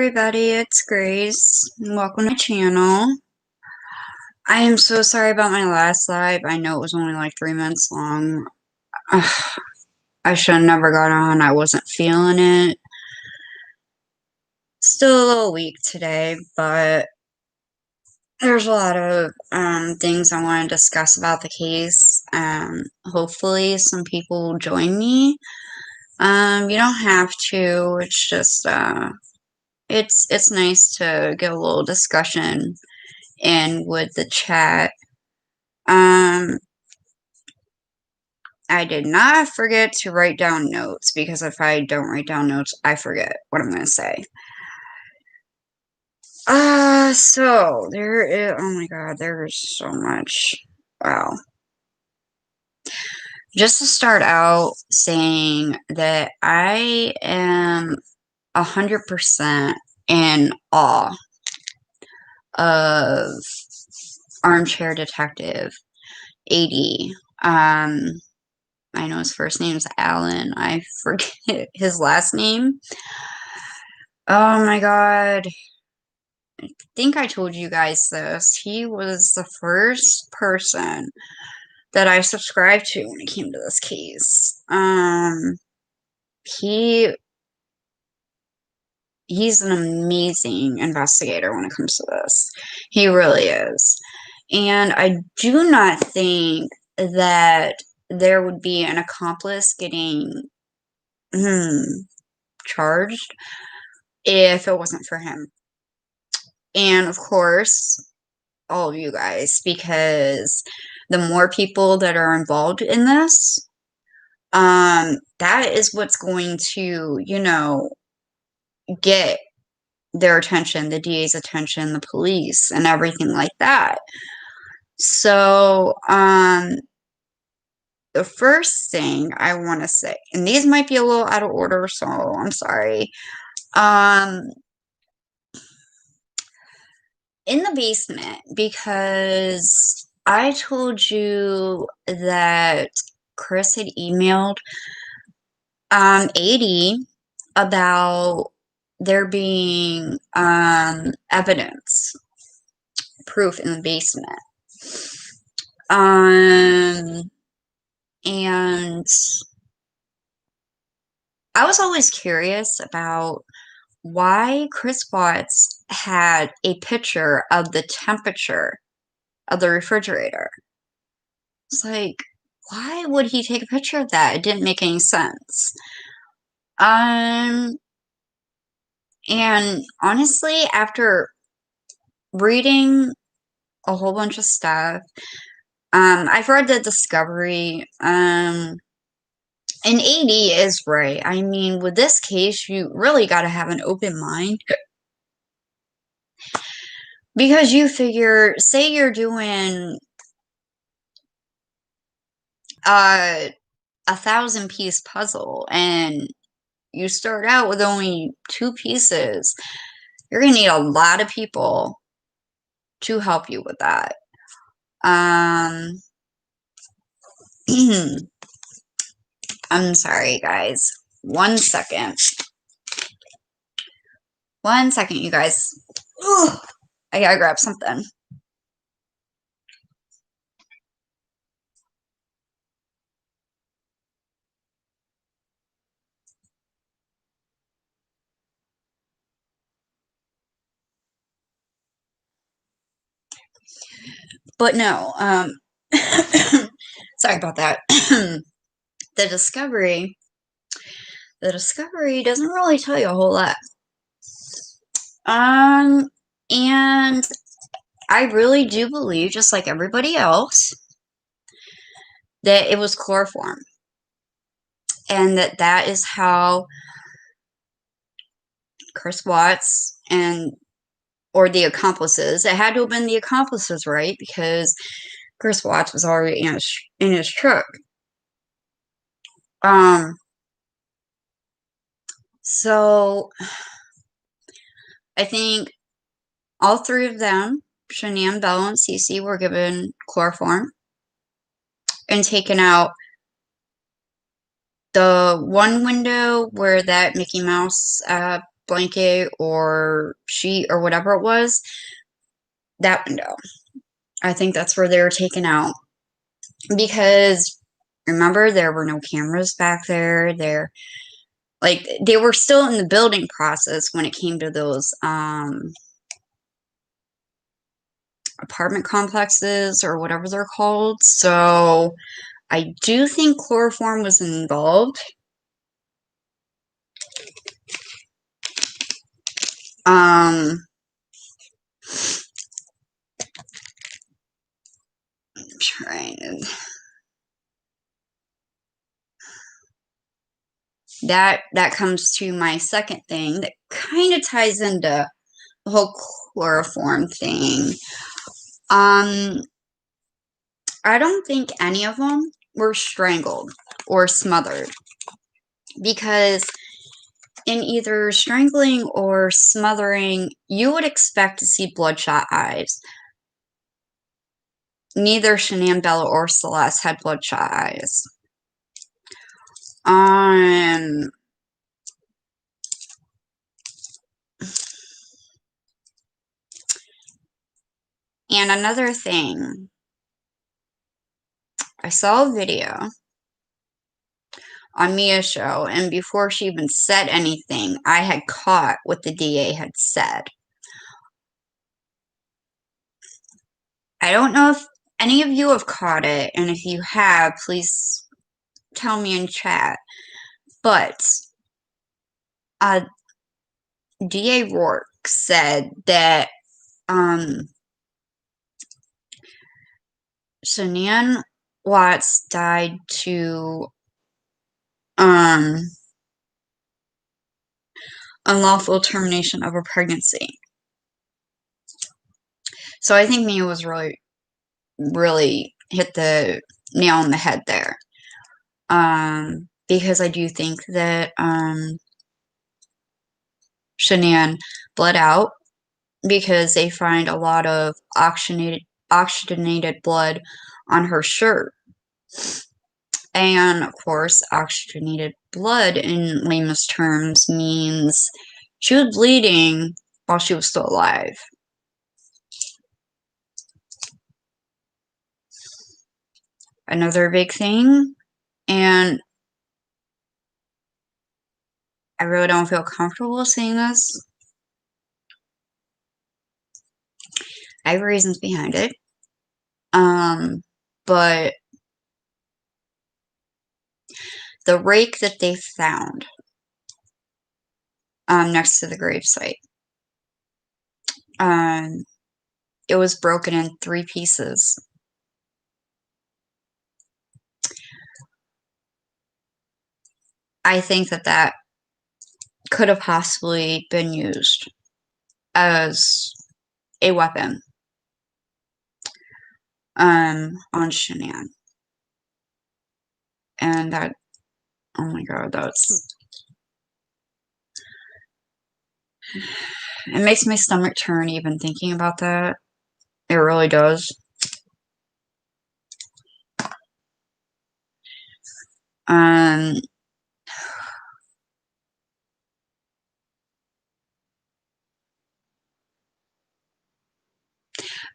everybody, it's Grace. Welcome to my channel. I am so sorry about my last live. I know it was only like 3 minutes long. I should have never got on. I wasn't feeling it. Still a little weak today, but there's a lot of things I want to discuss about the case. Hopefully some people will join me. You don't have to. It's just it's nice to get a little discussion in with the chat. I did not forget to write down notes, because if I don't write down notes, I forget what I'm going to say. So there is, oh my god, there's so much. Wow. Just to start out saying that I am 100% in awe of Armchair Detective AD. I know his first name is Alan. I forget his last name. Oh my god. I think I told you guys this. He was the first person that I subscribed to when it came to this case. He's an amazing investigator when it comes to this. He really is. And I do not think that there would be an accomplice getting charged if it wasn't for him. And of course, all of you guys, because the more people that are involved in this, that is what's going to, get their attention, the DA's attention, the police, and everything like that. So, the first thing I want to say, and these might be a little out of order, so I'm sorry. In the basement, because I told you that Chris had emailed AD about there being evidence, proof in the basement. And I was always curious about why Chris Watts had a picture of the temperature of the refrigerator. It's like, why would he take a picture of that? It didn't make any sense. And honestly, after reading a whole bunch of stuff, I've read the discovery, and AD is right. I mean, with this case, you really got to have an open mind. Because you figure, say you're doing a 1,000-piece puzzle, and you start out with only 2 pieces, you're going to need a lot of people to help you with that. I'm sorry, guys. 1 second. 1 second, you guys. Ugh, I gotta grab something. But no, sorry about that. The discovery doesn't really tell you a whole lot. And I really do believe, just like everybody else, that it was chloroform. And that is how Chris Watts or the accomplices, it had to have been the accomplices, right? Because Chris Watts was already in his truck. So I think all 3 of them, Shanann, Belle, and Cece, were given chloroform and taken out the one window where that Mickey Mouse blanket or sheet or whatever it was, that window. I think that's where they were taken out. Because remember, there were no cameras back there. They were still in the building process when it came to those apartment complexes or whatever they're called. So I do think chloroform was involved. I'm trying to, that comes to my second thing that kind of ties into the whole chloroform thing. I don't think any of them were strangled or smothered, because in either strangling or smothering, you would expect to see bloodshot eyes. Neither Shanann, Bella, or Celeste had bloodshot eyes. And another thing, I saw a video on Mia's show, and before she even said anything, I had caught what the DA had said. I don't know if any of you have caught it, and if you have, please tell me in chat. But DA Rourke said that Shanann Watts died to unlawful termination of a pregnancy. So I think Mia was really hit the nail on the head there. Because I do think that Shanann bled out, because they find a lot of oxygenated blood on her shirt. And of course, oxygenated blood in layman's terms means she was bleeding while she was still alive. Another big thing, and I really don't feel comfortable saying this, I have reasons behind it, but the rake that they found next to the gravesite, it was broken in 3 pieces. I think that could have possibly been used as a weapon on Shanann. And that, oh my god, it makes my stomach turn even thinking about that. It really does.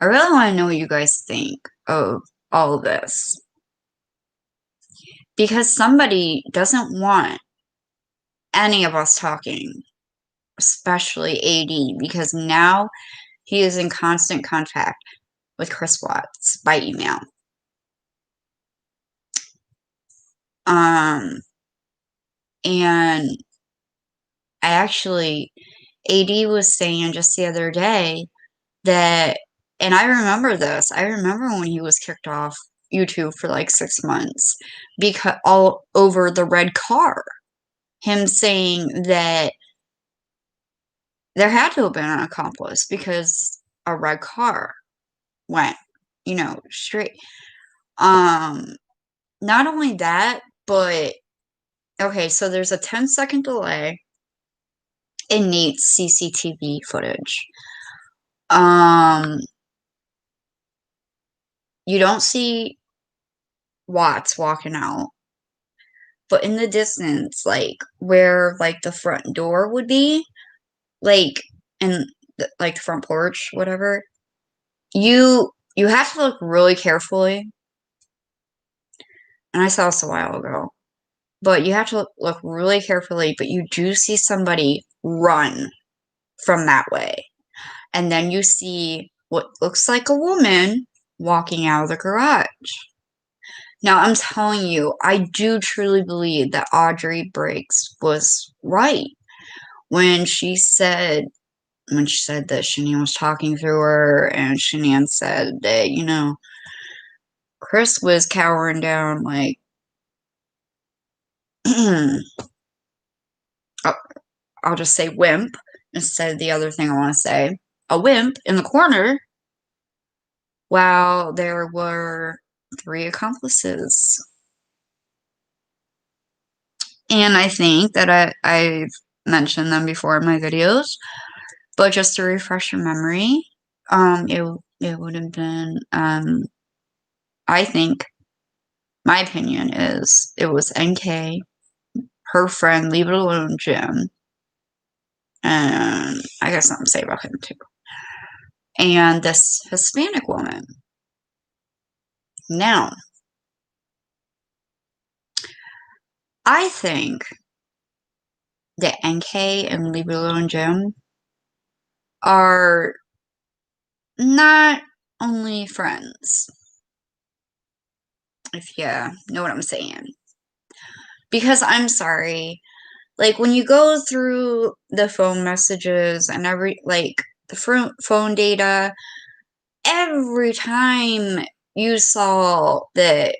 I really want to know what you guys think of all of this, because somebody doesn't want any of us talking, especially AD, because now he is in constant contact with Chris Watts by email. And AD was saying just the other day that, and I remember this, I remember when he was kicked off YouTube for like 6 months, because all over the red car, him saying that there had to have been an accomplice because a red car went, straight. Not only that, but okay, so there's a 10-second delay in Nate's CCTV footage. You don't see Watts walking out, but in the distance, like where like the front door would be, like, in like the front porch, whatever, you have to look really carefully. And I saw this a while ago, but you have to look really carefully. But you do see somebody run from that way, and then you see what looks like a woman walking out of the garage. Now, I'm telling you, I do truly believe that Audrey Briggs was right when she said that Shanann was talking through her, and Shanann said that, Chris was cowering down like I'll just say wimp instead of the other thing I want to say. A wimp in the corner while there were 3 accomplices. And I think that I've mentioned them before in my videos, but just to refresh your memory, it would have been, I think, my opinion is it was NK, her friend, Leave It Alone Jim, and I got something to say about him too, and this Hispanic woman. Now, I think that NK and Leave It Alone Jim are not only friends, if you know what I'm saying. Because I'm sorry, like when you go through the phone messages and the phone data, every time you saw that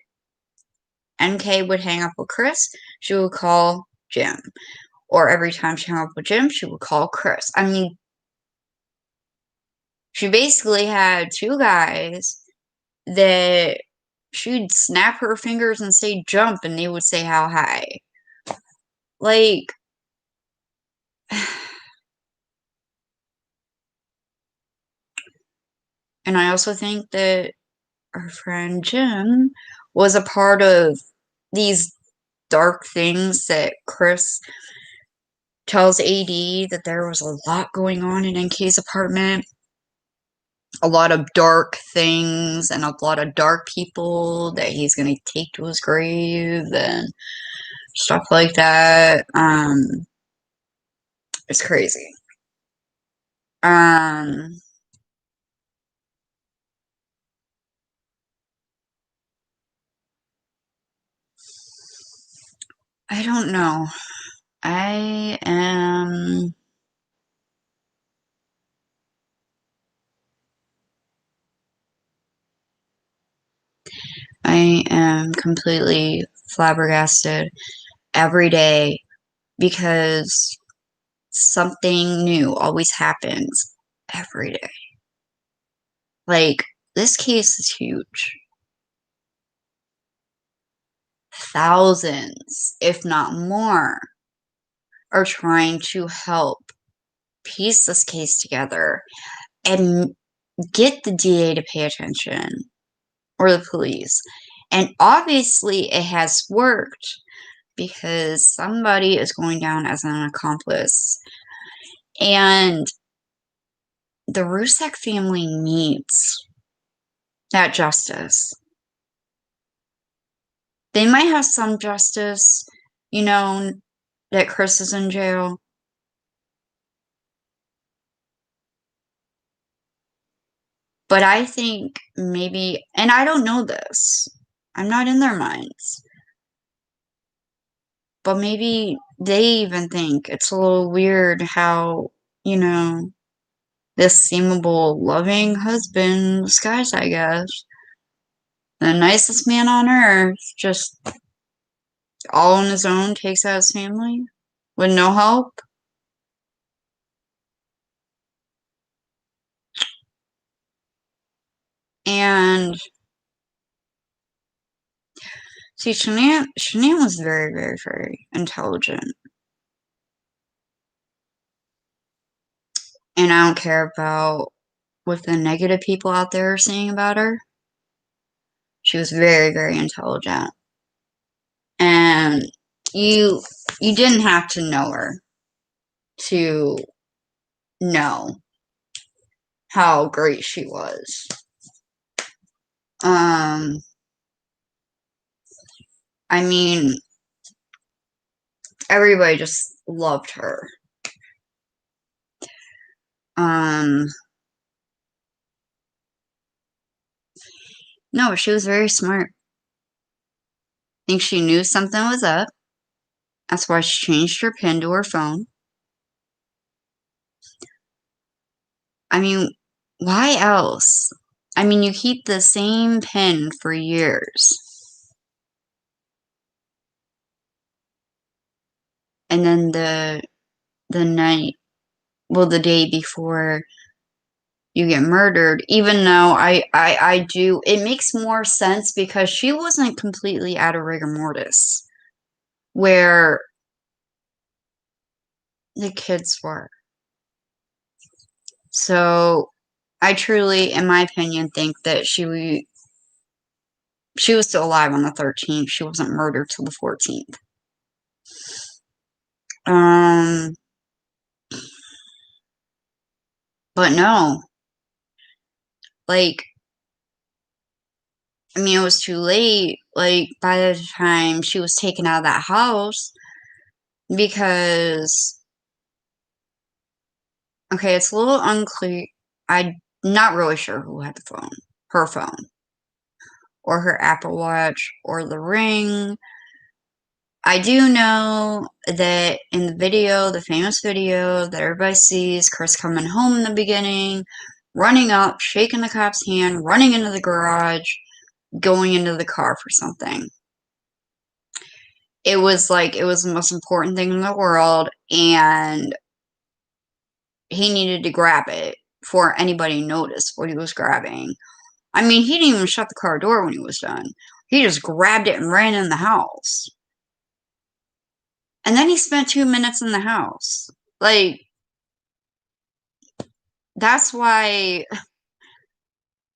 NK would hang up with Chris, she would call Jim. Or every time she hung up with Jim, she would call Chris. I mean, she basically had 2 guys that she'd snap her fingers and say jump, and they would say how high. Like, and I also think that our friend Jim was a part of these dark things that Chris tells AD that there was a lot going on in NK's apartment. A lot of dark things and a lot of dark people that he's going to take to his grave and stuff like that. It's crazy. I don't know. I am completely flabbergasted every day because something new always happens every day. Like, this case is huge. Thousands, if not more, are trying to help piece this case together and get the DA to pay attention, or the police. And obviously it has worked because somebody is going down as an accomplice. And the Rusak family needs that justice. They might have some justice, that Chris is in jail. But I think maybe, and I don't know this, I'm not in their minds, but maybe they even think it's a little weird how, this seemable loving husband, disguise, I guess, the nicest man on earth, just all on his own takes out his family with no help. And see, Shanann was very, very, very intelligent. And I don't care about what the negative people out there are saying about her. She was very, very intelligent. And you didn't have to know her to know how great she was. I mean, everybody just loved her. No, she was very smart. I think she knew something was up. That's why she changed her PIN to her phone. I mean, why else? I mean, you keep the same PIN for years. And then the night, well, the day before you get murdered, even though I do, it makes more sense because she wasn't completely out of rigor mortis where the kids were. So I truly, in my opinion, think that she was still alive on the 13th. She wasn't murdered till the 14th. But no, like, I mean, it was too late. Like, by the time she was taken out of that house, because, okay, it's a little unclear. I'm not really sure who had the phone, her phone, or her Apple Watch, or the ring. I do know that in the video, the famous video that everybody sees, Chris coming home in the beginning, running up, shaking the cop's hand, running into the garage, going into the car for something. It was like, it was the most important thing in the world, and he needed to grab it before anybody noticed what he was grabbing. I mean, he didn't even shut the car door when he was done. He just grabbed it and ran in the house. And then he spent 2 minutes in the house. Like, that's why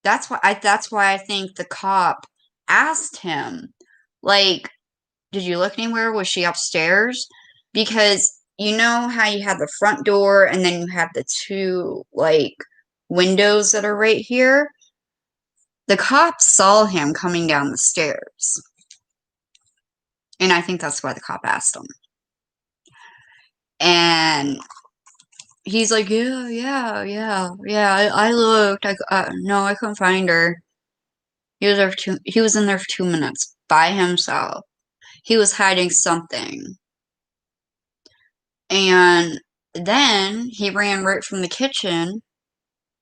that's why I think the cop asked him, like, did you look anywhere? Was she upstairs? Because you know how you have the front door and then you have the two, like, windows that are right here? The cop saw him coming down the stairs. And I think that's why the cop asked him. And he's like, yeah, I looked. No, I couldn't find her. He was in there for 2 minutes by himself. He was hiding something. And then he ran right from the kitchen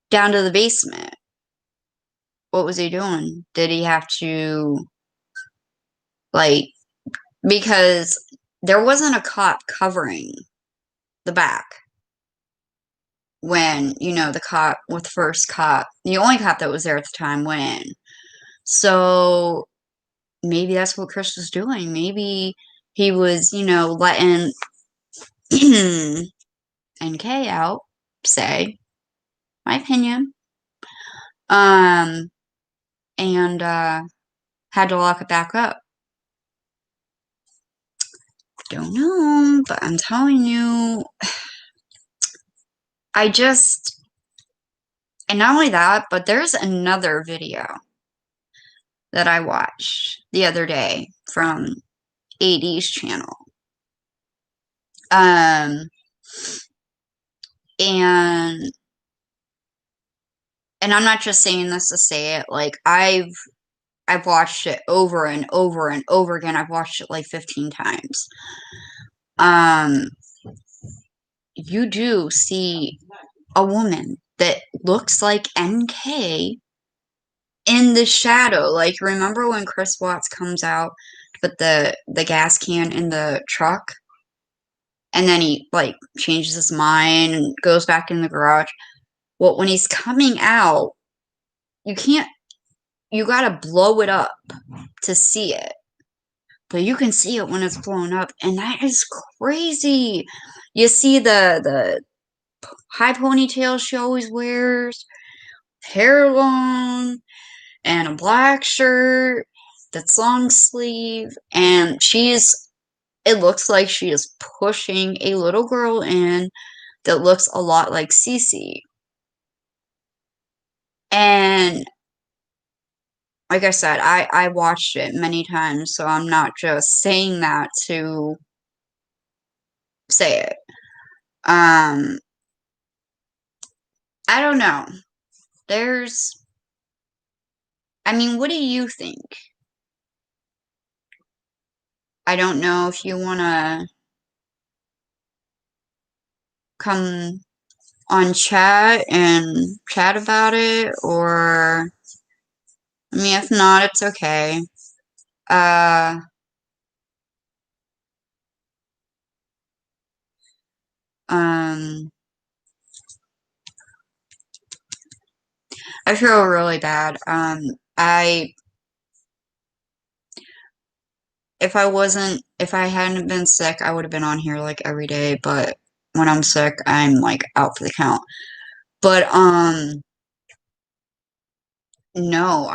down to the basement. What was he doing? Did he have to, like, because there wasn't a cop covering the back when, the only cop that was there at the time went in. So maybe that's what Chris was doing. Maybe he was, letting NK out, say, my opinion, and had to lock it back up. Don't know, but I'm telling you, and not only that, but there's another video that I watched the other day from AD's channel. And I'm not just saying this to say it, like, I've watched it over and over and over again. I've watched it like 15 times. You do see a woman that looks like NK in the shadow. Like, remember when Chris Watts comes out to put the gas can in the truck? And then he, like, changes his mind and goes back in the garage. Well, when he's coming out, you gotta blow it up to see it. But you can see it when it's blown up, and that is crazy. You see the high ponytail she always wears, hair long, and a black shirt that's long sleeve, and it looks like she is pushing a little girl in that looks a lot like Cece. And like I said, I watched it many times, so I'm not just saying that to say it. I don't know. I mean, what do you think? I don't know if you want to come on chat and chat about it, or, I mean, if not, it's okay. Uh, um, I feel really bad. I, if I hadn't been sick, I would have been on here like every day, but when I'm sick, I'm like out for the count. But, no,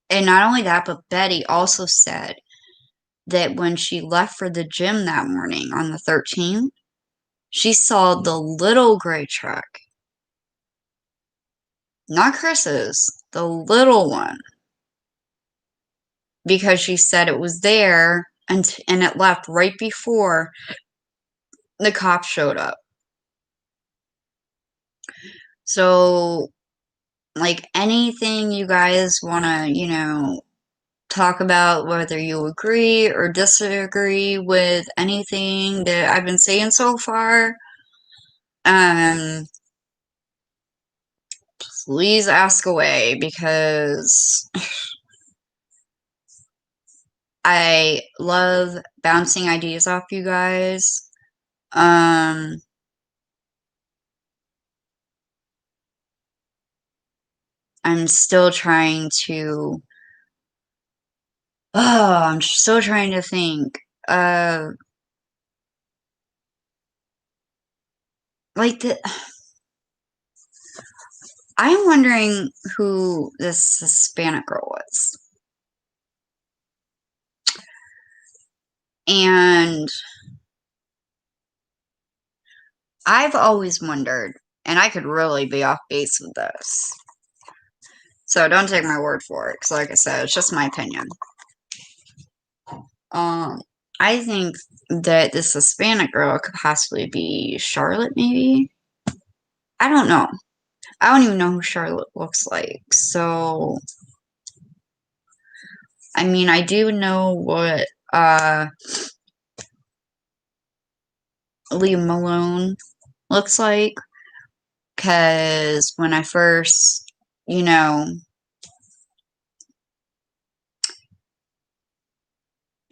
and not only that, but Betty also said that when she left for the gym that morning on the 13th, she saw the little gray truck, not Chris's, the little one, because she said it was there and it left right before the cops showed up. So, like, anything you guys want to, talk about, whether you agree or disagree with anything that I've been saying so far, um, please ask away, because I love bouncing ideas off you guys. I'm still trying to. Oh, I'm still trying to think. Like the. I'm wondering who this Hispanic girl was, and I've always wondered, and I could really be off base with this. So don't take my word for it, because like I said, it's just my opinion. Um, I think that this Hispanic girl could possibly be Charlotte, maybe? I don't know. I don't even know who Charlotte looks like. So, I mean, I do know what Leah Malone looks like, because when I first,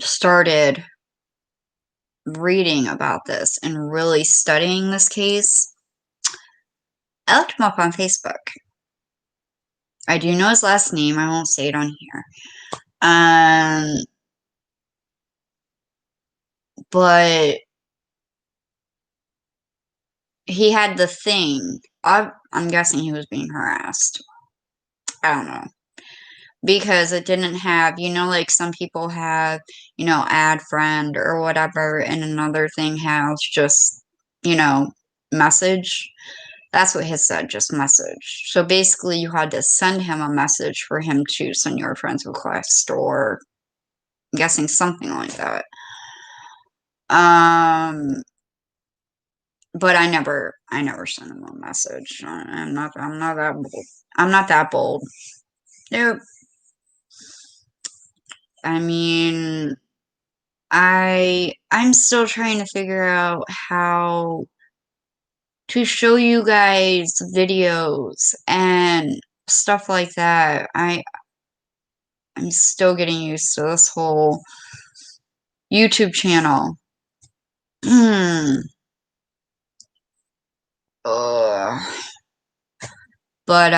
started reading about this and really studying this case, I looked him up on Facebook. I do know his last name. I won't say it on here. But he had the thing. I'm guessing he was being harassed. I don't know. Because it didn't have, like some people have, add friend or whatever, and another thing has just, message. That's what his said, just message. So basically, you had to send him a message for him to send your friend's request, or I'm guessing something like that. But I never sent him a message. I'm not that bold. I'm not that bold. Nope. I mean, I'm still trying to figure out how to show you guys videos and stuff like that. I'm still getting used to this whole YouTube channel. Ugh. But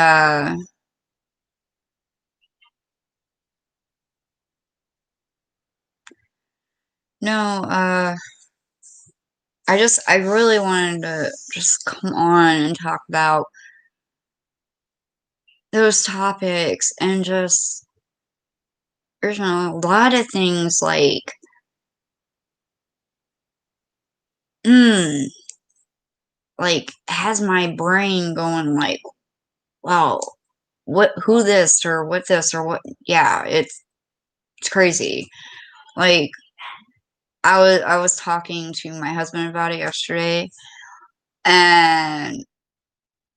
no, I really wanted to just come on and talk about those topics, and just, there's a lot of things, like, like, has my brain going like, well, who this or what this or what? Yeah, it's crazy. Like, I was talking to my husband about it yesterday, and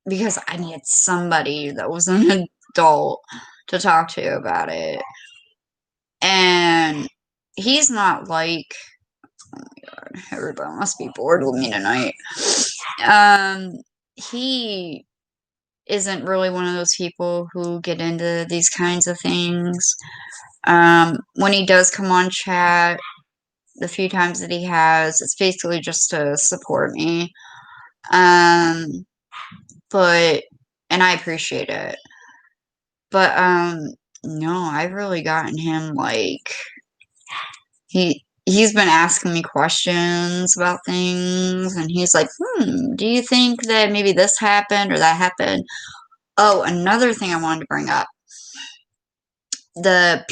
because I needed somebody that was an adult to talk to about it, and he's not like, everybody must be bored with me tonight. He isn't really one of those people who get into these kinds of things. When he does come on chat, the few times that he has, it's basically just to support me. But and I appreciate it. But no, I've really gotten him like he's been asking me questions about things, and he's like, do you think that maybe this happened or that happened? Oh, another thing I wanted to bring up. The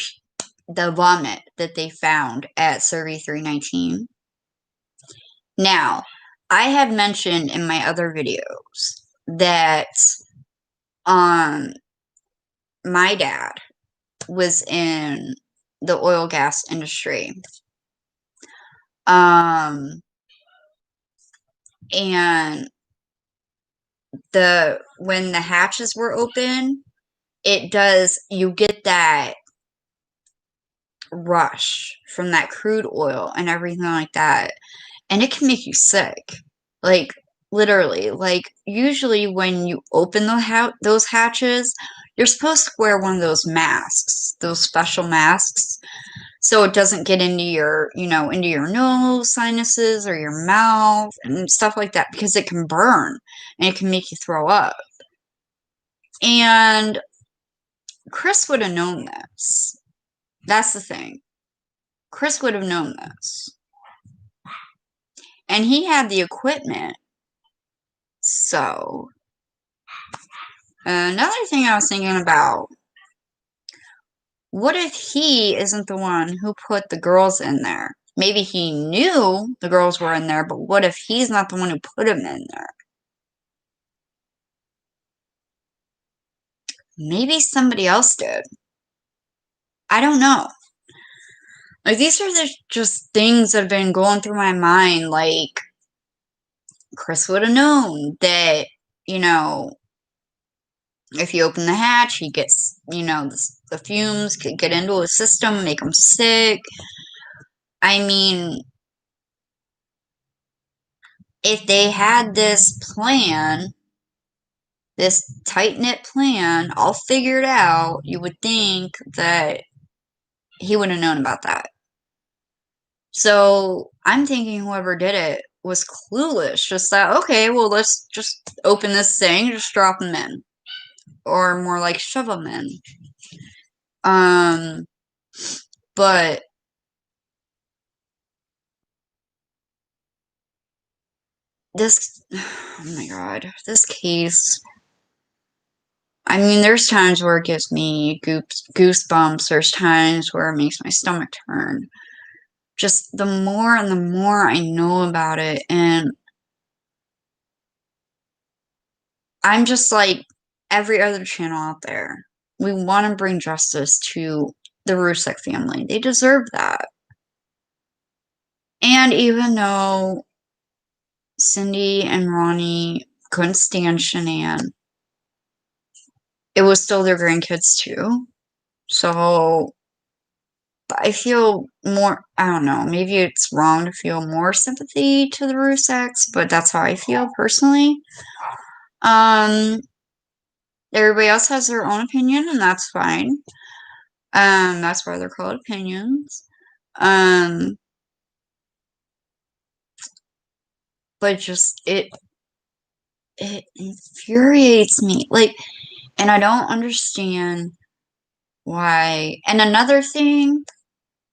vomit that they found at Survey 319. Now, I have mentioned in my other videos that um my dad was in the oil gas industry. And when the hatches were open, you get that rush from that crude oil and everything like that, and it can make you sick. Like, literally, like, usually when you open those hatches, you're supposed to wear one of those masks, those special masks, so it doesn't get into into your nose, sinuses, or your mouth and stuff like that, because it can burn and it can make you throw up. And Chris would have known this. That's the thing. Chris would have known this. And he had the equipment. So, another thing I was thinking about, what if he isn't the one who put the girls in there? Maybe he knew the girls were in there, but what if he's not the one who put them in there? Maybe somebody else did. I don't know. Like, these are just things that have been going through my mind. Like, Chris would have known that, if you open the hatch, he gets, the fumes could get into his system, make him sick. I mean, if they had this plan, this tight-knit plan, all figured out, you would think that he would have known about that. So I'm thinking whoever did it was clueless. Just that, okay, well, let's just open this thing, just drop them in. Or more like shove them in. But this, oh my god, this case, I mean, there's times where it gives me goosebumps. There's times where it makes my stomach turn. Just the more and the more I know about it, and I'm just like every other channel out there. We want to bring justice to the Rusek family. They deserve that. And even though Cindy and Ronnie couldn't stand Shanann, it was still their grandkids too. So I feel more, I don't know, maybe it's wrong to feel more sympathy to the Ruseks, but that's how I feel personally. Everybody else has their own opinion, and that's fine. That's why they're called opinions. But just it infuriates me. Like, and I don't understand why. And another thing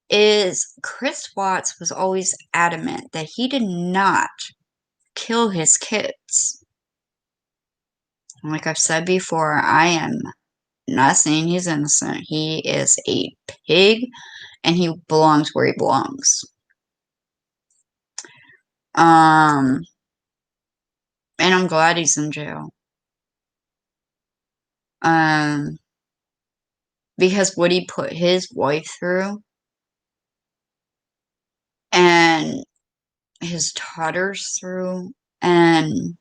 is Chris Watts was always adamant that he did not kill his kids. Like I've said before, I am not saying he's innocent. He is a pig, and he belongs where he belongs. And I'm glad he's in jail. Um, because what he put his wife through and his daughters through, and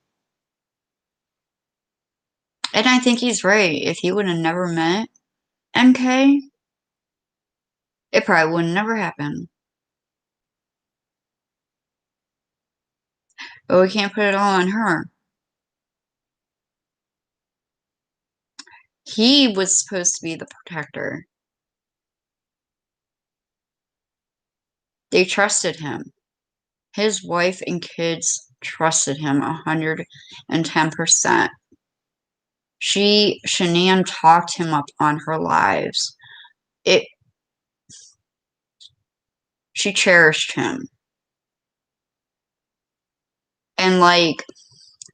I think he's right. If he would have never met MK, it probably would never happen. But we can't put it all on her. He was supposed to be the protector. They trusted him. His wife and kids trusted him 110%. Shanann talked him up on her lives. She cherished him. And like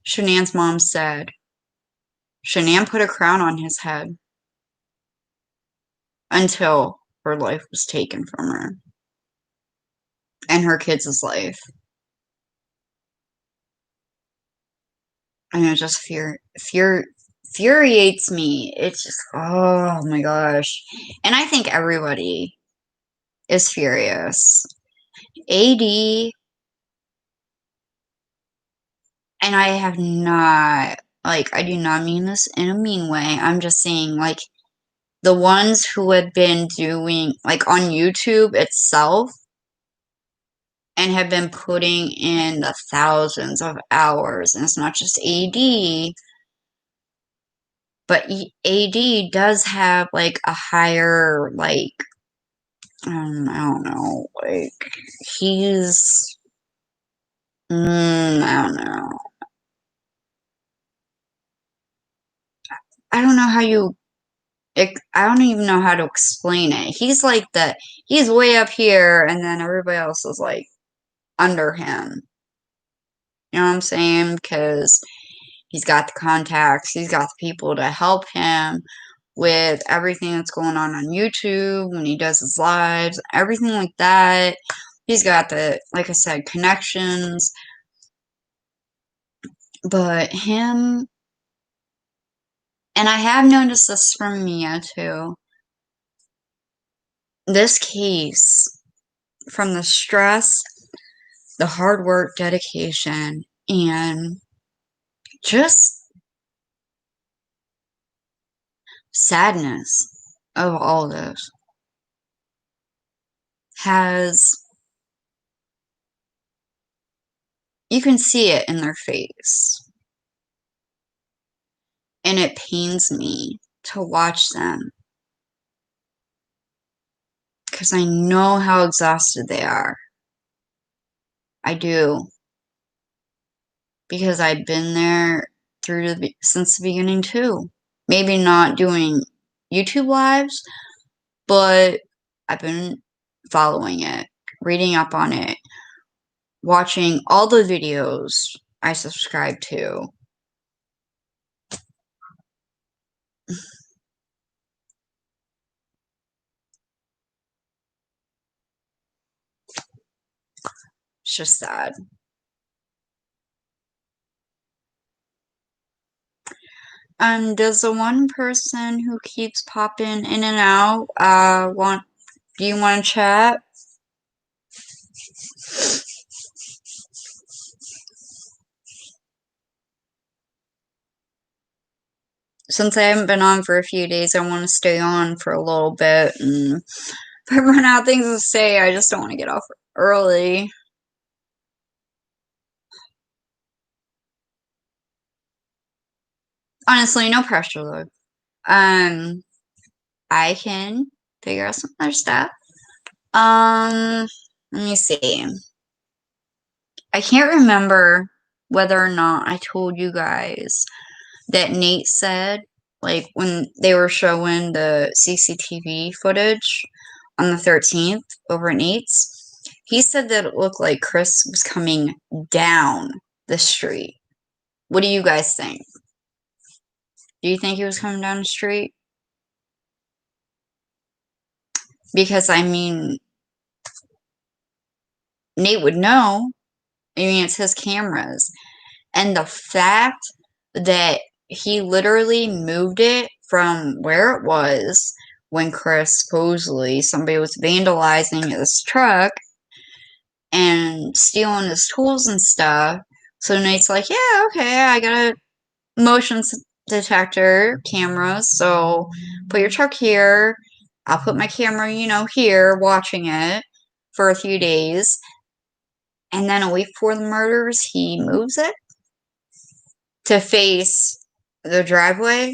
Shanann's mom said, Shanann put a crown on his head until her life was taken from her and her kids' life. And it just infuriates me. It's just, oh my gosh. And I think everybody is furious. AD, and I have not, like, I do not mean this in a mean way. I'm just saying, like, the ones who have been doing, like, on YouTube itself and have been putting in the thousands of hours, and it's not just AD, but AD does have, like, a higher, like, I don't know, like, he's, I don't know. I don't know how you I don't even know how to explain it. He's way up here, and then everybody else is like under him. You know what I'm saying? Because he's got the contacts, he's got the people to help him with everything that's going on YouTube when he does his lives, everything like that. He's got the, like I said, connections. But him, and I have noticed this from Mia too. This case, from the stress, the hard work, dedication, and just sadness of all this has, you can see it in their face. And it pains me to watch them because I know how exhausted they are. I do. Because I've been there since the beginning too. Maybe not doing YouTube lives, but I've been following it, reading up on it, watching all the videos I subscribe to. It's just sad. Does the one person who keeps popping in and out do you want to chat? Since I haven't been on for a few days, I want to stay on for a little bit, and if I run out of things to say, I just don't want to get off early. Honestly, no pressure though. I can figure out some other stuff. Let me see. I can't remember whether or not I told you guys that Nate said, like, when they were showing the CCTV footage on the 13th over at Nate's, he said that it looked like Chris was coming down the street. What do you guys think? Do you think he was coming down the street? Because, I mean, Nate would know. I mean, it's his cameras. And the fact that he literally moved it from where it was when Chris supposedly somebody was vandalizing his truck and stealing his tools and stuff. So Nate's like, yeah, okay, I got a motion detector camera, so put your truck here. I'll put my camera, here, watching it for a few days. And then a week before the murders, he moves it to face the driveway.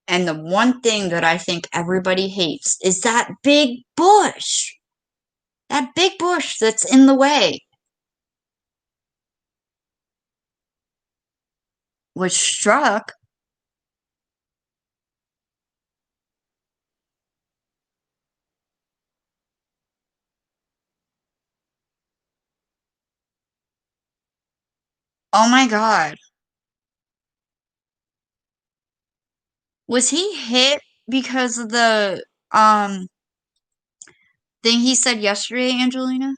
And the one thing that I think everybody hates is that big bush. That big bush that's in the way. Was struck. Oh my god. Was he hit because of the thing he said yesterday, Angelina?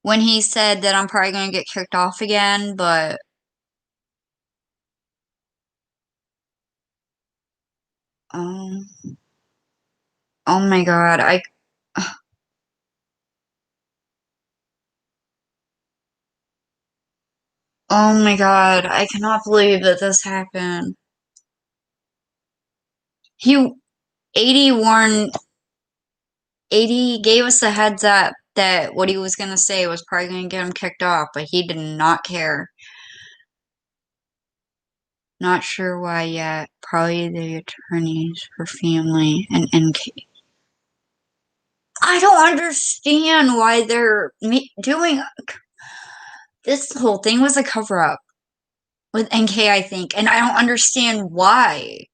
When he said that I'm probably gonna get kicked off again, but um oh my god, oh my god, I cannot believe that this happened. He 80 warned 80 gave us a heads up that what he was gonna say was probably gonna get him kicked off, but he did not care. Not sure why yet. Probably the attorneys for family and NK. I don't understand why they're doing this. Whole thing was a cover up with NK, I think, and I don't understand why.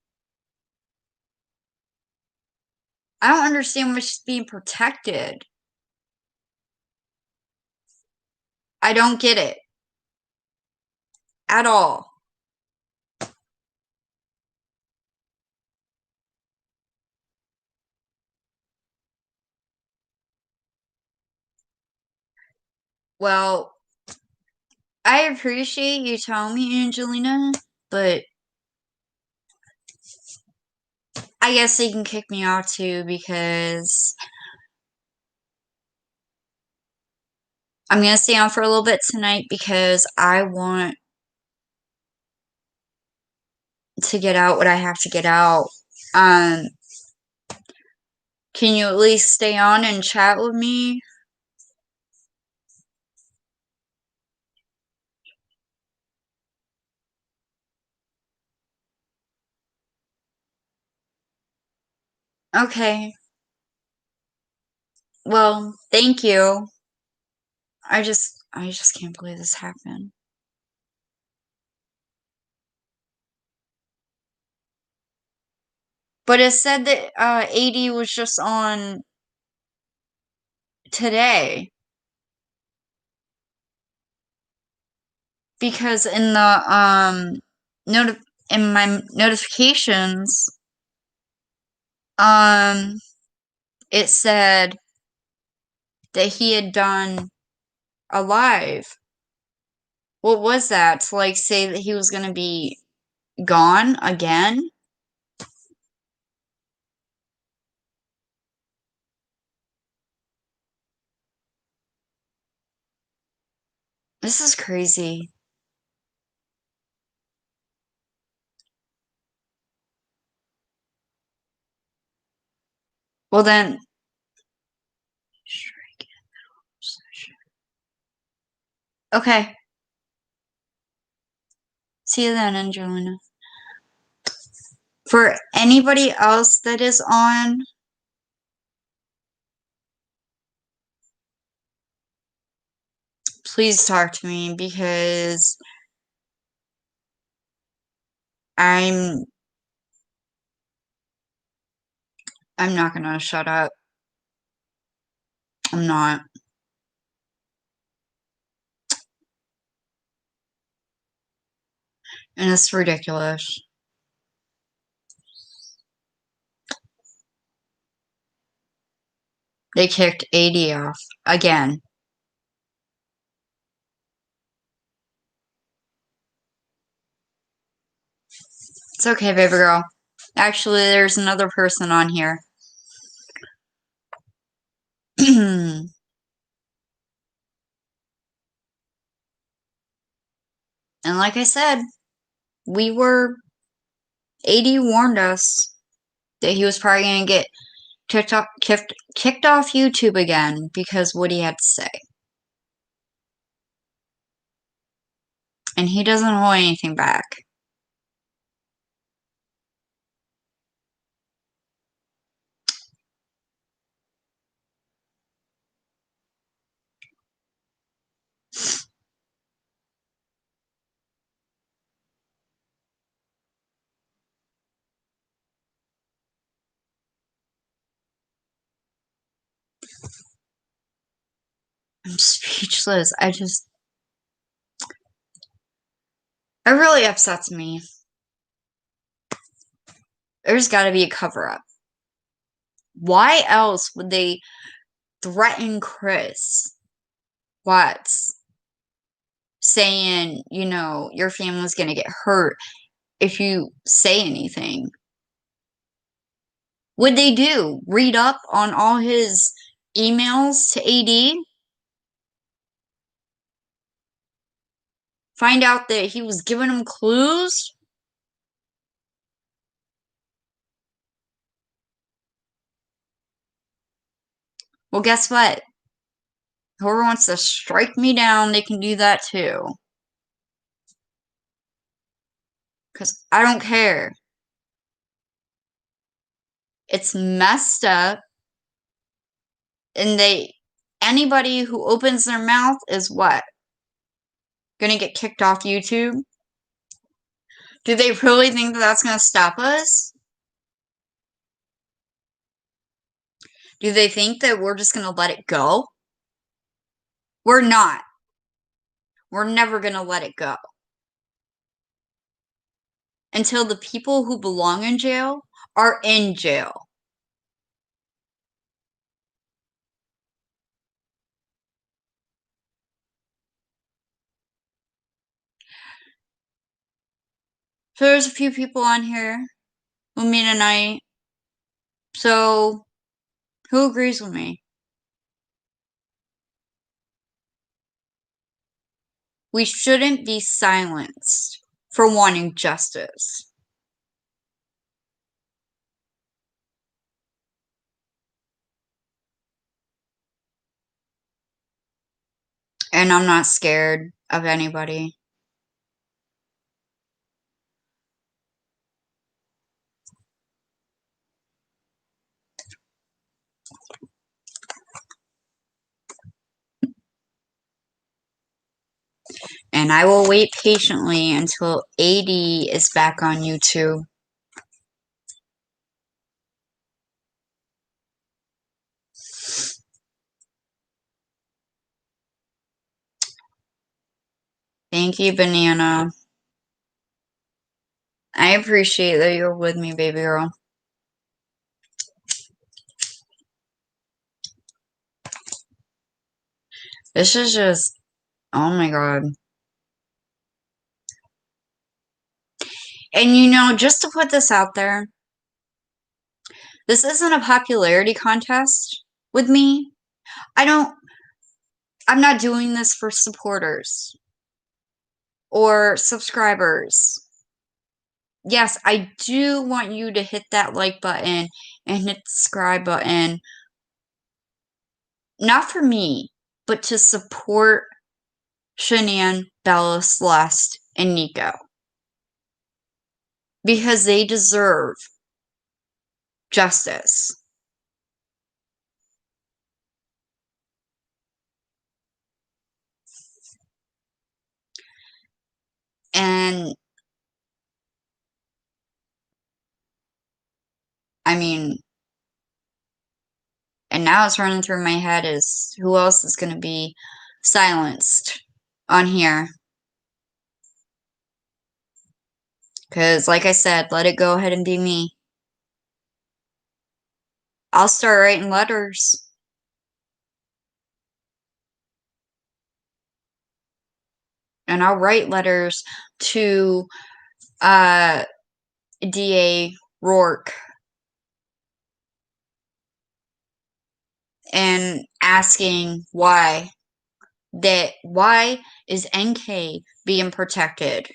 I don't understand why she's being protected. I don't get it at all. Well, I appreciate you telling me, Angelina, but I guess they can kick me out too because I'm gonna stay on for a little bit tonight because I want to get out what I have to get out. Um, can you at least stay on and chat with me? Okay. Well, thank you. I just can't believe this happened. But it said that 80 was just on today because in the in my notifications um it said that he had done a live. What was that? To like say that he was going to be gone again? This is crazy. Well then, okay. See you then, Angelina. For anybody else that is on, please talk to me because I'm I'm not gonna shut up. I'm not. And it's ridiculous. They kicked AD off again. It's okay, baby girl. Actually, there's another person on here. And like I said, AD warned us that he was probably going to get kicked off YouTube again because what he had to say. And he doesn't hold anything back. I'm speechless. It really upsets me. There's got to be a cover-up. Why else would they threaten Chris Watts, saying, your family's gonna get hurt if you say anything? What'd they do? Read up on all his emails to AD? Find out that he was giving them clues? Well, guess what? Whoever wants to strike me down, they can do that too. Because I don't care. It's messed up. And anybody who opens their mouth is what? Gonna get kicked off YouTube? Do they really think that that's gonna stop us? Do they think that we're just gonna let it go? We're not. We're never gonna let it go. Until the people who belong in jail are in jail. So there's a few people on here with me tonight. So, who agrees with me? We shouldn't be silenced for wanting justice. And I'm not scared of anybody. And I will wait patiently until AD is back on YouTube. Thank you, Banana. I appreciate that you're with me, baby girl. This is just, oh my god. And just to put this out there, this isn't a popularity contest with me. I'm not doing this for supporters or subscribers. Yes, I do want you to hit that like button and hit the subscribe button. Not for me, but to support Shanann, Bella, Celeste, and Nico. Because they deserve justice. And I mean, and now it's running through my head is who else is going to be silenced on here. Because, like I said, let it go ahead and be me. I'll start writing letters. and I'll write letters to DA Rourke and asking why is NK being protected?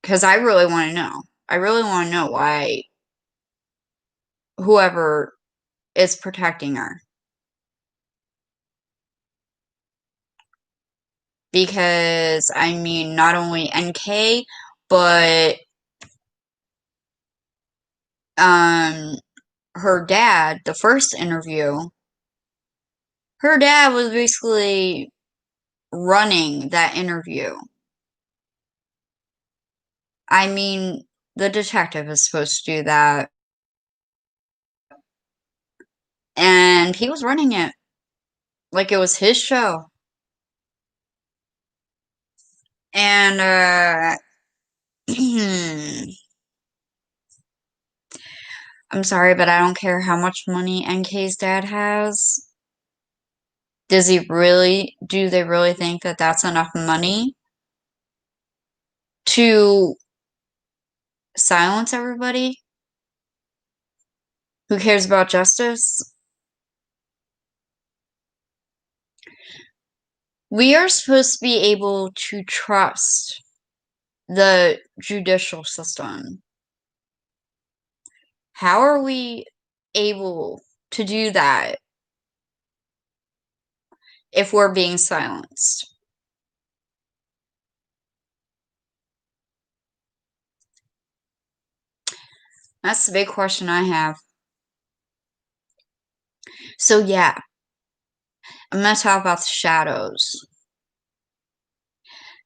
Because I really want to know. I really want to know why whoever is protecting her. Because, I mean, not only NK, but her dad, the first interview, her dad was basically running that interview. I mean, the detective is supposed to do that. And he was running it like it was his show. And, I'm sorry, but I don't care how much money NK's dad has. Do they really think that that's enough money to silence everybody who cares about justice? We are supposed to be able to trust the judicial system. How are we able to do that if we're being silenced? That's the big question I have. So yeah, I'm going to talk about the shadows.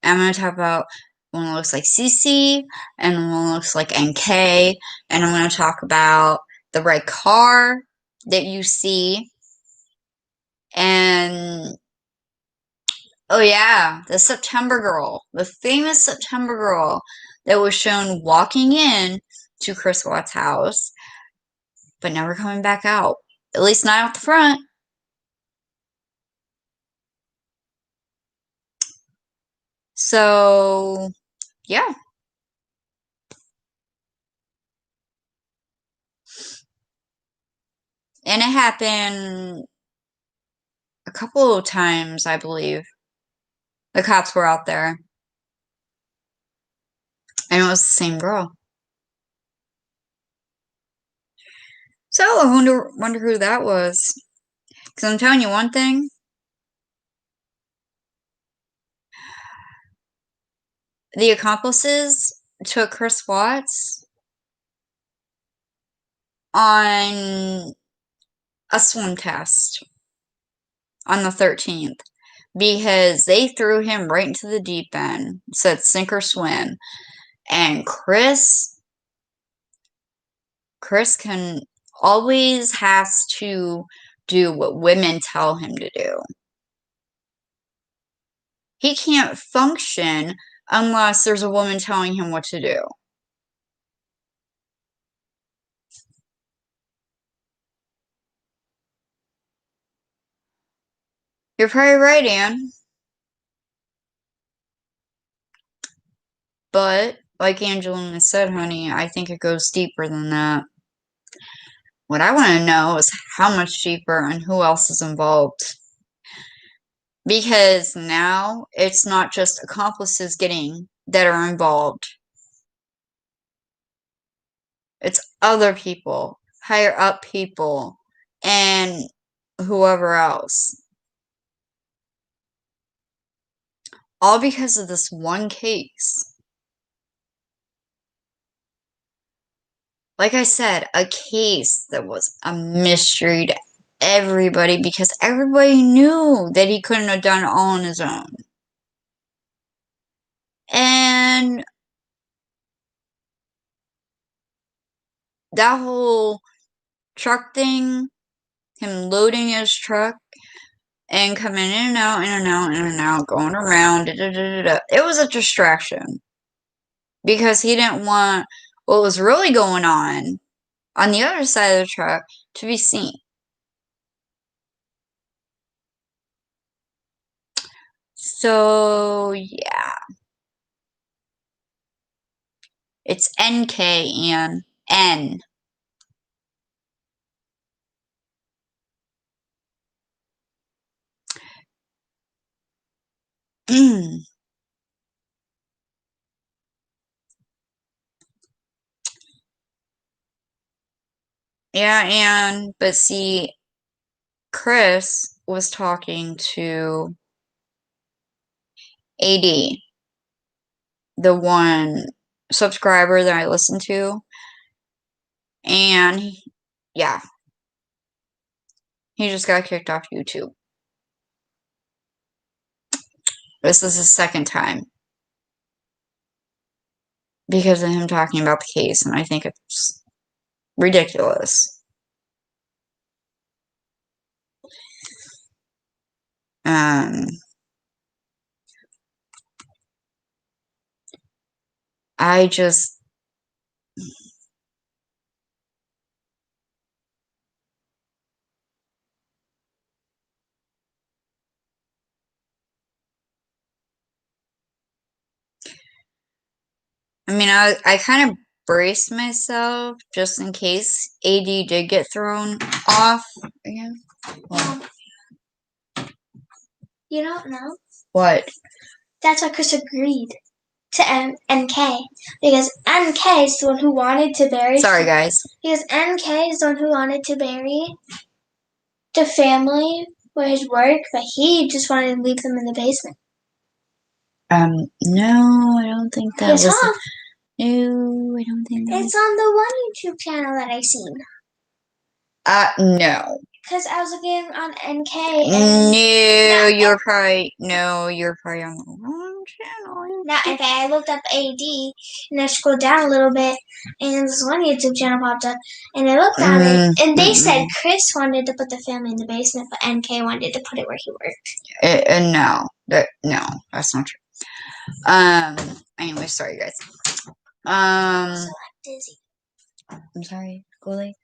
I'm going to talk about one that looks like Cece, and one that looks like NK, and I'm going to talk about the red car that you see, and oh yeah, the September girl, the famous September girl that was shown walking in to Chris Watts' house, but never coming back out. At least not out the front. So, yeah. And it happened a couple of times, I believe. The cops were out there. And it was the same girl. So I wonder who that was. Because I'm telling you one thing. The accomplices took Chris Watts on a swim test on the 13th. Because they threw him right into the deep end. Said sink or swim. And Chris can always has to do what women tell him to do. He can't function unless there's a woman telling him what to do. You're probably right, Anne. But, like Angelina said, honey, I think it goes deeper than that. What I want to know is how much deeper and who else is involved. Because now it's not just accomplices that are involved. It's other people, higher up people, and whoever else. All because of this one case. Like I said, a case that was a mystery to everybody because everybody knew that he couldn't have done it all on his own. And that whole truck thing, him loading his truck and coming in and out, in and out, in and out, going around, it was a distraction. Because he didn't want what was really going on the other side of the truck to be seen. So, yeah. It's NK and N. Yeah, but see, Chris was talking to AD, the one subscriber that I listened to, and yeah, he just got kicked off YouTube. This is his second time because of him talking about the case, and I think it's ridiculous. I just I kind of braced myself just in case AD did get thrown off again. You don't know? What? That's why Chris agreed to NK. Because NK is the one who wanted to bury... Sorry, guys. Because NK is the one who wanted to bury the family where his work, but he just wanted to leave them in the basement. No, I don't think that was... No, I don't think that it's on the one YouTube channel that I seen. No. Because I was looking on NK and... No, you're probably on the wrong channel. Now, okay, I looked up AD, and I scrolled down a little bit, and this one YouTube channel popped up, and I looked at it, and they said Chris wanted to put the family in the basement, but NK wanted to put it where he worked. No, that's not true. Anyway, sorry, guys. So I'm dizzy. I'm sorry, Goalie.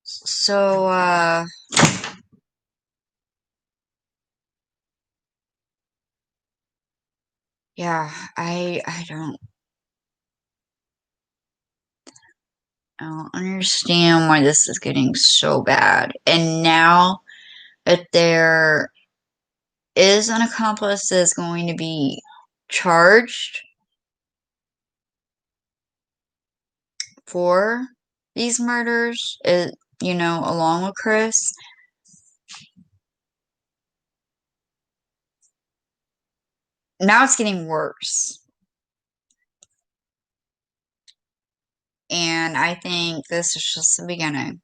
So, yeah, I don't understand why this is getting so bad. And now that there is an accomplice that's going to be charged for these murders, along with Chris. Now it's getting worse. And I think this is just the beginning.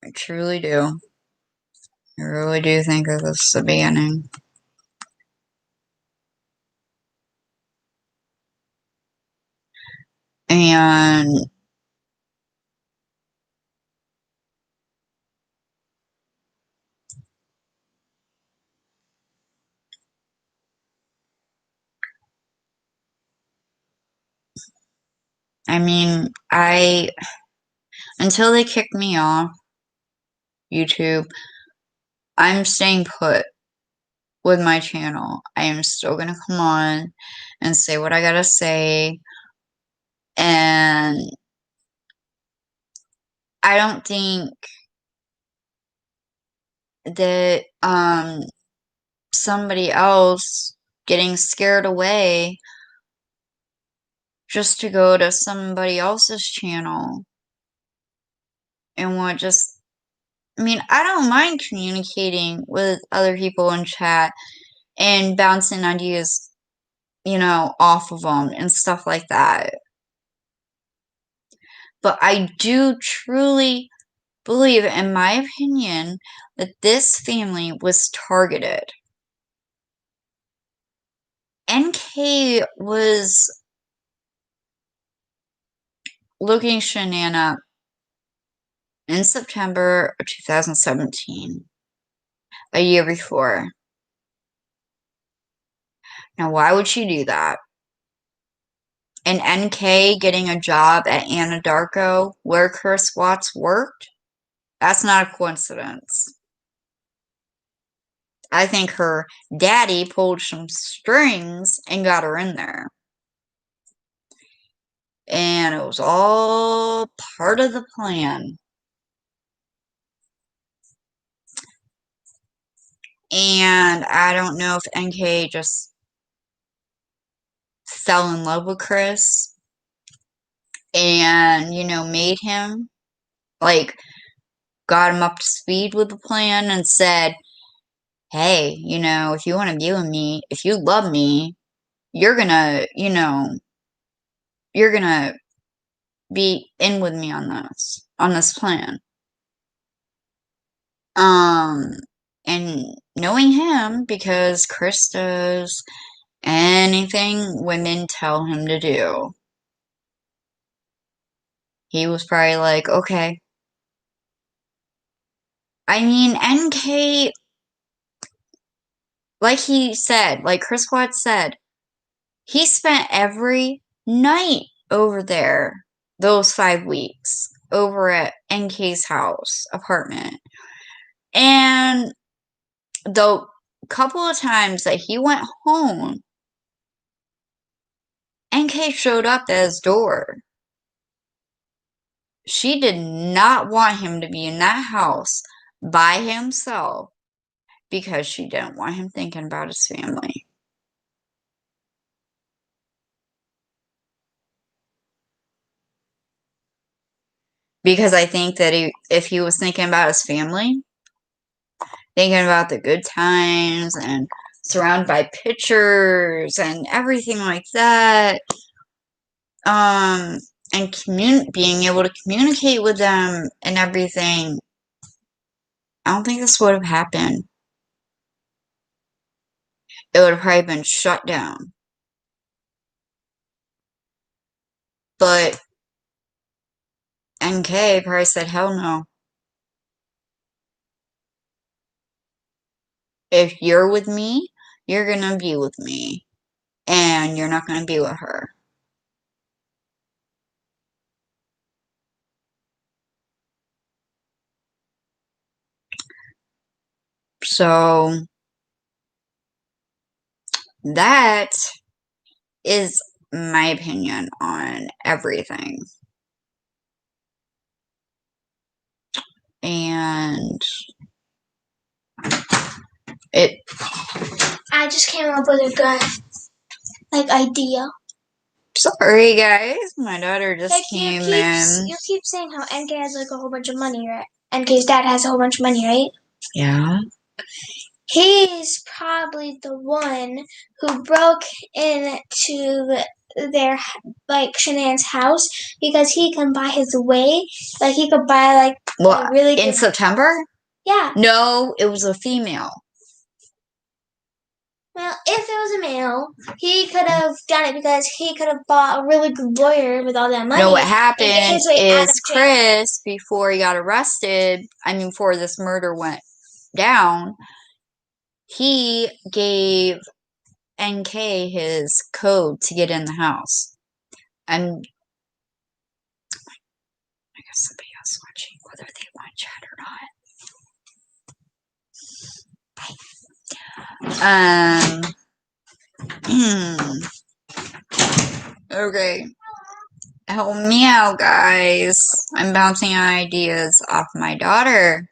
I truly do. I really do think that this is the beginning. And I mean, until they kick me off YouTube, I'm staying put with my channel. I am still gonna come on and say what I gotta say. And I don't think that somebody else getting scared away just to go to somebody else's channel and I don't mind communicating with other people in chat and bouncing ideas, off of them and stuff like that. But I do truly believe, in my opinion, that this family was targeted. NK was looking Shanann up in September of 2017, a year before. Now, why would she do that? and NK getting a job at Anadarko where Chris Watts worked, that's not a coincidence. I think her daddy pulled some strings and got her in there. And it was all part of the plan. And I don't know if NK just fell in love with Chris and, made him, like, got him up to speed with the plan and said, hey, if you want to be with me, if you love me, you're gonna be in with me on this plan. And knowing him, because Chris does anything women tell him to do, he was probably like, okay. I mean, NK, like he said, like Chris Watts said, he spent every night over there, those 5 weeks, over at NK's house, apartment. And the couple of times that he went home, NK showed up at his door. She did not want him to be in that house by himself because she didn't want him thinking about his family. Because I think that if he was thinking about his family, thinking about the good times and surrounded by pictures and everything like that, and being able to communicate with them and everything, I don't think this would have happened. It would have probably been shut down. But NK probably said, hell no. If you're with me, you're gonna be with me. And you're not gonna be with her. So that is my opinion on everything. And I just came up with a good idea. Sorry guys, my daughter just came in. You keep saying how NK has a whole bunch of money, right? NK's dad has a whole bunch of money, right? Yeah. He's probably the one who broke into their Shanann's house because he can buy his way. Like he could buy a really in September? Yeah. No, it was a female. Well, if it was a male, he could have done it because he could have bought a really good lawyer with all that money. No, what happened is Chris, before he got arrested, before this murder went down, he gave NK his code to get in the house. And I guess somebody else watching, whether they want to chat or not. Okay. Help me out, guys. I'm bouncing ideas off my daughter.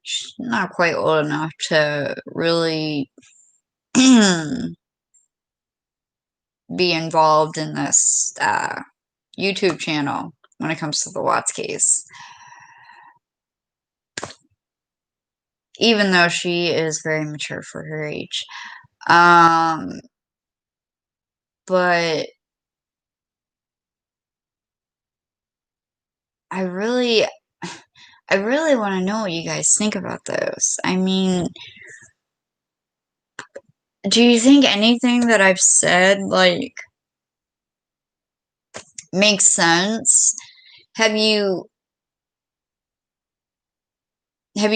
She's not quite old enough to really be involved in this YouTube channel when it comes to the Watts case. Even though she is very mature for her age. But I really want to know what you guys think about this. Do you think anything that I've said, makes sense? Have you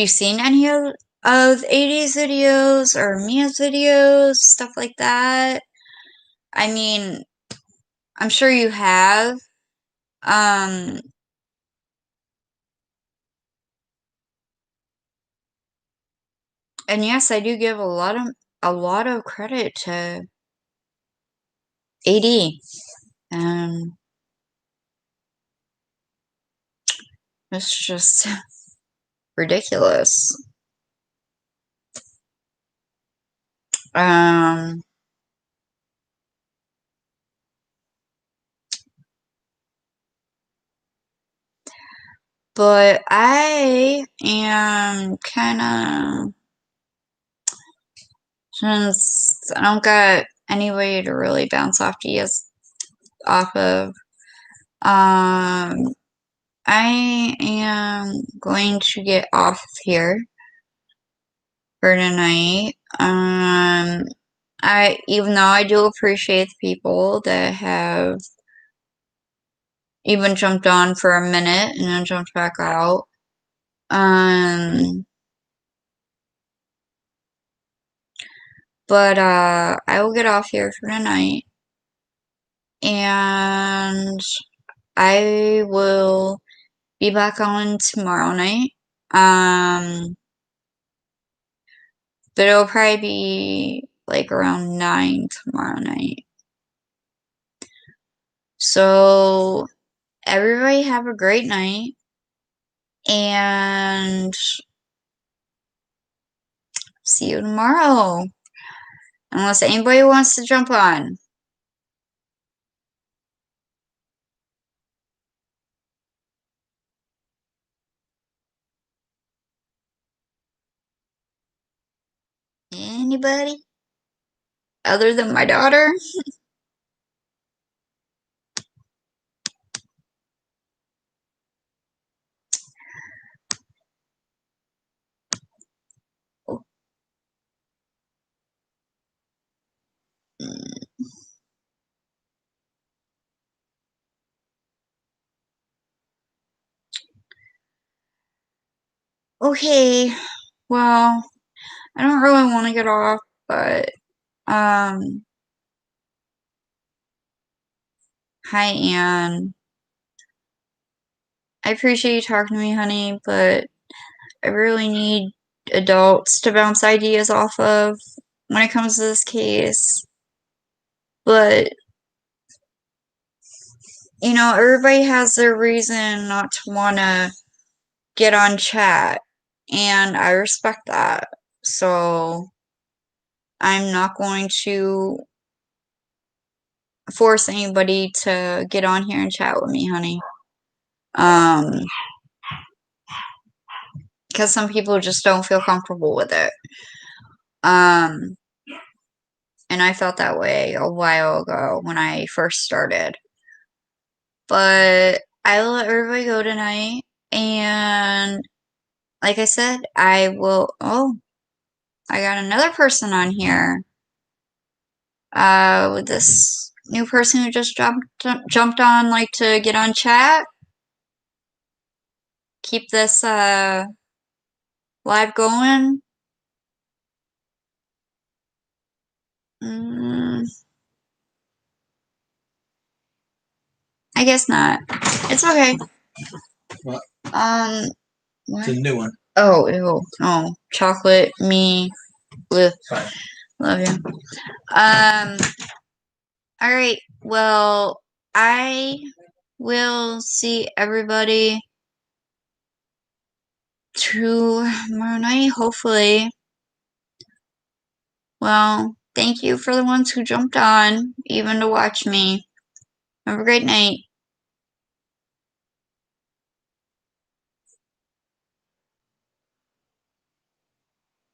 seen any of 80's videos or Mia's videos, stuff like that? I I'm sure you have. And yes, I do give a lot of credit to AD. It's just ridiculous. But I am kind of, since I don't got any way to really bounce off of, I am going to get off here for tonight. Even though I do appreciate the people that have even jumped on for a minute and then jumped back out. But I will get off here for tonight, and I will be back on tomorrow night. But it'll probably be like around 9 tomorrow night. So everybody have a great night, and see you tomorrow. Unless anybody wants to jump on. Anybody? Other than my daughter? Okay, well, I don't really want to get off, but, hi, Anne. I appreciate you talking to me, honey, but I really need adults to bounce ideas off of when it comes to this case. But, you know, everybody has their reason not to want to get on chat, and I respect that. So, I'm not going to force anybody to get on here and chat with me, honey. Because some people just don't feel comfortable with it. And I felt that way a while ago when I first started. But I will let everybody go tonight, and like I said, I will. Oh, I got another person on here. With this new person who just jumped on, like to get on chat. Keep this live going. I guess not. It's okay. What? What? It's a new one. Oh, ew. Oh, chocolate, me, with. Fine. Love you. Alright, well, I will see everybody tomorrow night, hopefully. Well, thank you for the ones who jumped on, even to watch me. Have a great night.